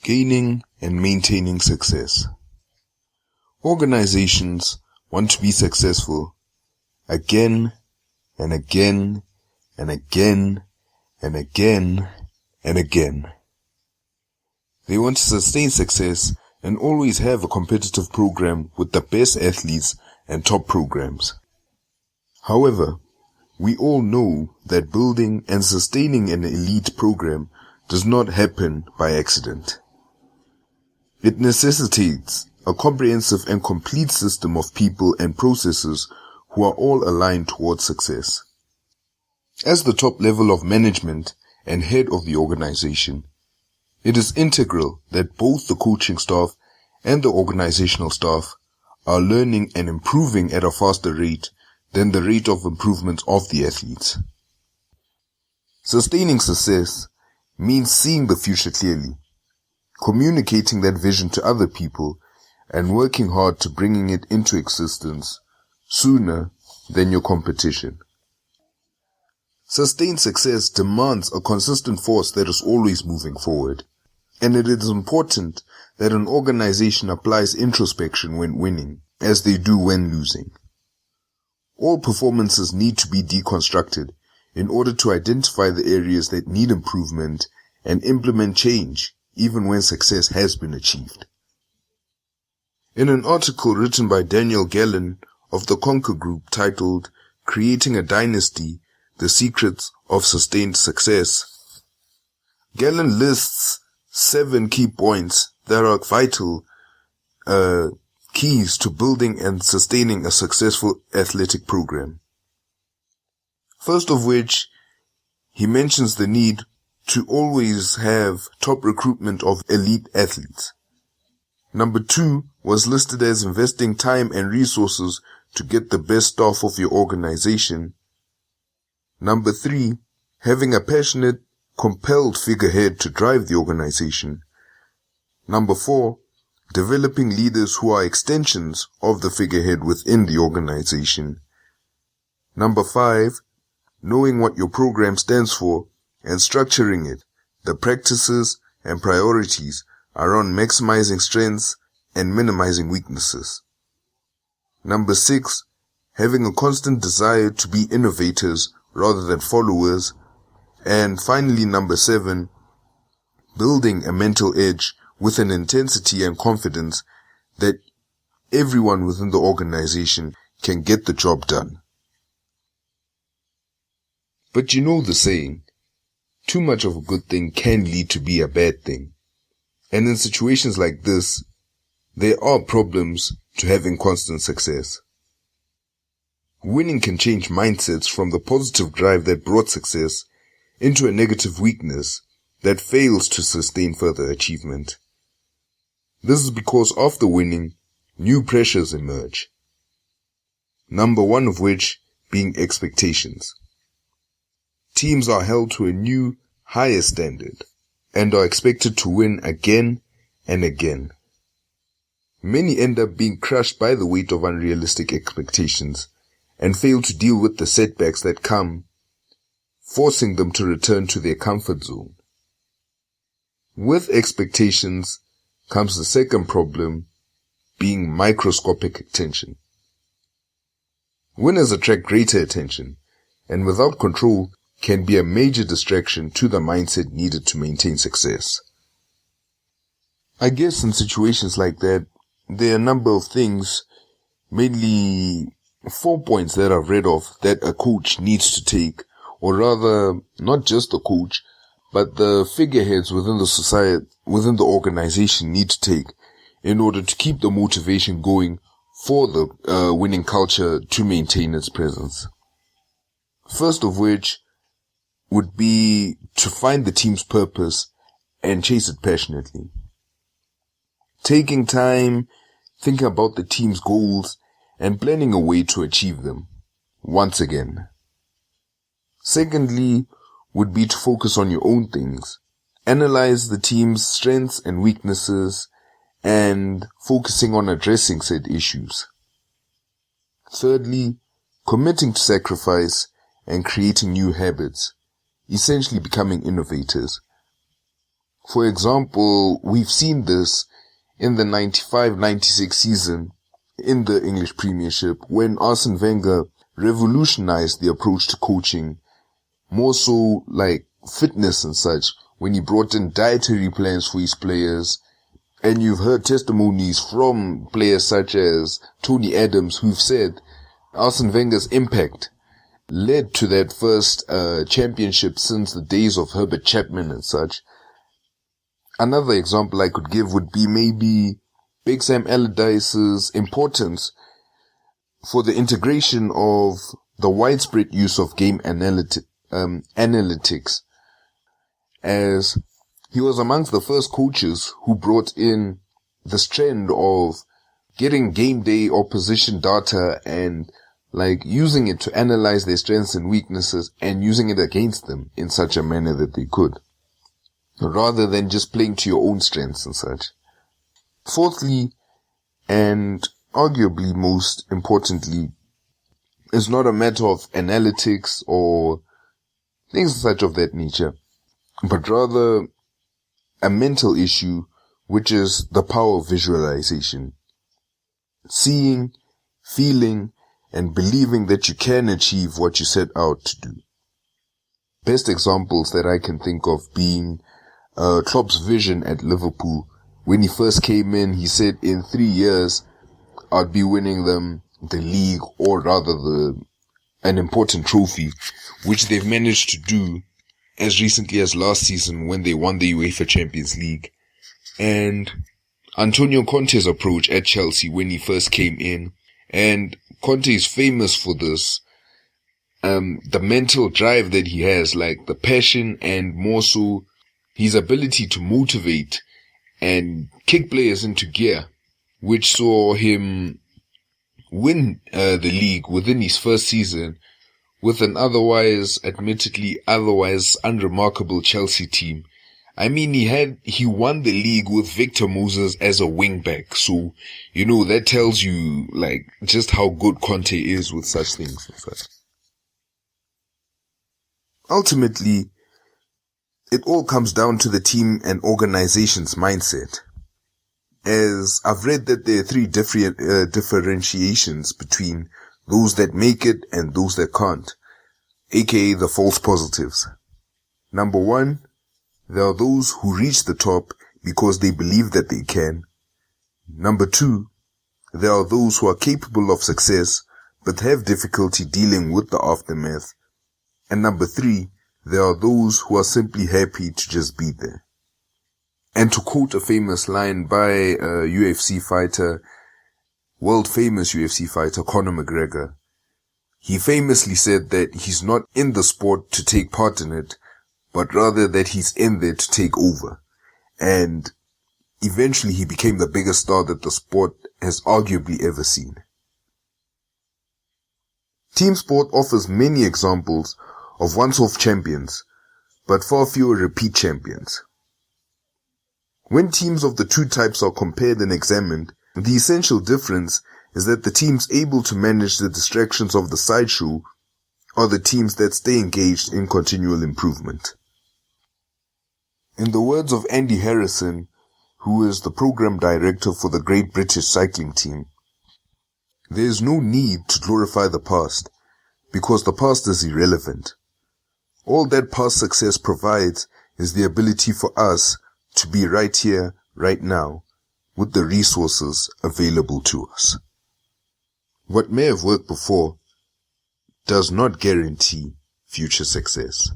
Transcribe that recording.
Gaining and maintaining success. Organizations want to be successful again and again and again and again and again. They want to sustain success and always have a competitive program with the best athletes and top programs. However, we all know that building and sustaining an elite program does not happen by accident. It necessitates a comprehensive and complete system of people and processes who are all aligned towards success. As the top level of management and head of the organization, it is integral that both the coaching staff and the organizational staff are learning and improving at a faster rate than the rate of improvement of the athletes. Sustaining success means seeing the future clearly, communicating that vision to other people, and working hard to bringing it into existence sooner than your competition. Sustained success demands a consistent force that is always moving forward, and it is important that an organization applies introspection when winning, as they do when losing. All performances need to be deconstructed in order to identify the areas that need improvement and implement change, even when success has been achieved. In an article written by Daniel Gallen of the Conquer Group titled Creating a Dynasty, The Secrets of Sustained Success, Gallen lists 7 key points that are vital keys to building and sustaining a successful athletic program. First of which, he mentions the need to always have top recruitment of elite athletes. Number 2 was listed as investing time and resources to get the best staff of your organization. Number 3, having a passionate, compelled figurehead to drive the organization. Number 4, developing leaders who are extensions of the figurehead within the organization. Number 5, knowing what your program stands for and structuring it, the practices and priorities around maximizing strengths and minimizing weaknesses. Number 6, having a constant desire to be innovators rather than followers. And finally, number 7, building a mental edge with an intensity and confidence that everyone within the organization can get the job done. But you know the saying, too much of a good thing can lead to be a bad thing. And in situations like this, there are problems to having constant success. Winning can change mindsets from the positive drive that brought success into a negative weakness that fails to sustain further achievement. This is because after winning, new pressures emerge. Number 1 of which being expectations. Teams are held to a new, higher standard and are expected to win again and again. Many end up being crushed by the weight of unrealistic expectations and fail to deal with the setbacks that come, forcing them to return to their comfort zone. With expectations comes the second problem, being microscopic attention. Winners attract greater attention, and without control can be a major distraction to the mindset needed to maintain success. I guess in situations like that, there are a number of things, mainly 4 points that I've read off that a coach needs to take, or rather, not just the coach, but the figureheads within the society, within the organization need to take in order to keep the motivation going for the winning culture to maintain its presence. First of which would be to find the team's purpose and chase it passionately. Taking time, thinking about the team's goals, and planning a way to achieve them, once again. Secondly, would be to focus on your own things. Analyze the team's strengths and weaknesses, and focusing on addressing said issues. Thirdly, committing to sacrifice and creating new habits, essentially becoming innovators. For example, we've seen this in the 95-96 season in the English Premiership when Arsene Wenger revolutionized the approach to coaching, more so like fitness and such, when he brought in dietary plans for his players. And you've heard testimonies from players such as Tony Adams who've said Arsene Wenger's impact led to that first championship since the days of Herbert Chapman and such. Another example I could give would be maybe Big Sam Allardyce's importance for the integration of the widespread use of game analytics, as he was amongst the first coaches who brought in this trend of getting game day opposition data and like using it to analyze their strengths and weaknesses and using it against them in such a manner that they could, rather than just playing to your own strengths and such. Fourthly, and arguably most importantly, it's not a matter of analytics or things such of that nature, but rather a mental issue, which is the power of visualization. Seeing, feeling, and believing that you can achieve what you set out to do. Best examples that I can think of being Klopp's vision at Liverpool. When he first came in, he said in 3 years, I'd be winning them the league, or rather an important trophy, which they've managed to do as recently as last season when they won the UEFA Champions League. And Antonio Conte's approach at Chelsea when he first came in, and Conte is famous for this, the mental drive that he has, like the passion and more so his ability to motivate and kick players into gear, which saw him win the league within his first season with an admittedly otherwise unremarkable Chelsea team. I mean, he won the league with Victor Moses as a wing-back. So, that tells you, like, just how good Conte is with such things. Ultimately, it all comes down to the team and organization's mindset. As I've read that there are 3 differentiations between those that make it and those that can't, aka the false positives. Number 1, there are those who reach the top because they believe that they can. Number 2, there are those who are capable of success but have difficulty dealing with the aftermath. And number 3, there are those who are simply happy to just be there. And to quote a famous line by a world famous UFC fighter, Conor McGregor, he famously said that he's not in the sport to take part in it, but rather that he's in there to take over. And eventually he became the biggest star that the sport has arguably ever seen. Team sport offers many examples of once-off champions, but far fewer repeat champions. When teams of the 2 types are compared and examined, the essential difference is that the teams able to manage the distractions of the sideshow are the teams that stay engaged in continual improvement. In the words of Andy Harrison, who is the program director for the Great British Cycling Team, there is no need to glorify the past, because the past is irrelevant. All that past success provides is the ability for us to be right here, right now, with the resources available to us. What may have worked before does not guarantee future success.